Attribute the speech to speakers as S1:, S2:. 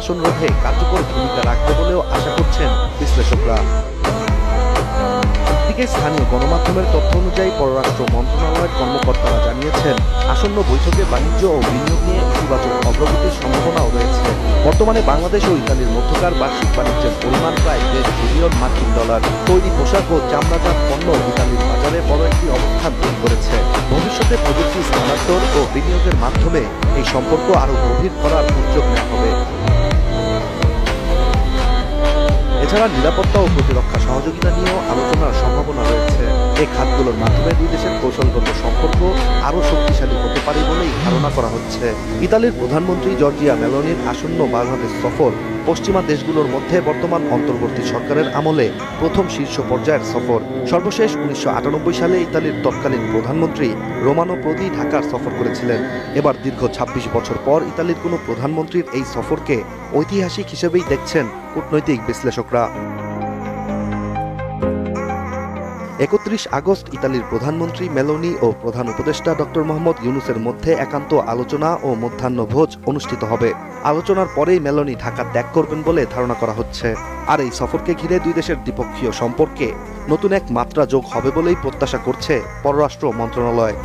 S1: শাসন রোধে কার্যকর ভূমিকা রাখবে বলেও আশা করছেন বিশ্লেষকরা। দিকে স্থানীয় গণমাধ্যমের তথ্য অনুযায়ী পররাষ্ট্র মন্ত্রণালয়ের কর্মকর্তারা জানিয়েছেন, আসন্ন বৈঠকে বাণিজ্য ও বিনিয়োগ নিয়ে ইতিবাচক অগ্রগতির সম্ভাবনাও রয়েছে। বর্তমানে বাংলাদেশ ও ইতালির মধ্যকার বার্ষিক বাণিজ্যের পরিমাণ প্রায় $1.5 বিলিয়ন মার্কিন ডলার। তৈরি পোশাক ও চামড়াজাত পণ্য ইতালির বাজারে বড় একটি অবস্থান তৈরি করেছে। ভবিষ্যতে প্রযুক্তি স্থানান্তর ও বিনিয়োগের মাধ্যমে এই সম্পর্ক আরও গভীর করার উদ্যোগ নেওয়া হবে। এছাড়া নিরাপত্তা ও প্রতিরক্ষা সহযোগিতা নিয়েও আলোচনার সম্ভাবনা রয়েছে। এই খাতগুলোর মাধ্যমে দুই দেশের কৌশলগত সম্পর্ক আরও শক্তিশালী হতে পারে বলেই ধারণা করা হচ্ছে। ইতালির প্রধানমন্ত্রী জর্জিয়া মেলোনির আসন্ন বাংলাদেশ সফর পশ্চিমা দেশগুলোর মধ্যে বর্তমান অন্তর্বর্তী সরকারের আমলে প্রথম শীর্ষ পর্যায়ের সফর। সর্বশেষ 1998 সালে ইতালির তৎকালীন প্রধানমন্ত্রী রোমানো প্রোদি ঢাকার সফর করেছিলেন। এবার দীর্ঘ 26 বছর পর ইতালির কোনো প্রধানমন্ত্রীর এই সফরকে ঐতিহাসিক হিসেবেই দেখছেন কূটনৈতিক বিশ্লেষকরা। 31 আগস্ট ইতালির প্রধানমন্ত্রী মেলোনি ও প্রধান উপদেষ্টা ডক্টর মোহাম্মদ ইউনূসের মধ্যে একান্ত আলোচনা ও মধ্যাহ্নভোজ অনুষ্ঠিত হবে। আলোচনার পরেই মেলোনি ঢাকা ত্যাগ করবেন বলে ধারণা করা হচ্ছে। আর এই সফরকে ঘিরে দুই দেশের দ্বিপক্ষীয় সম্পর্কে নতুন এক মাত্রা যোগ হবে বলেই প্রত্যাশা করছে পররাষ্ট্র মন্ত্রণালয়।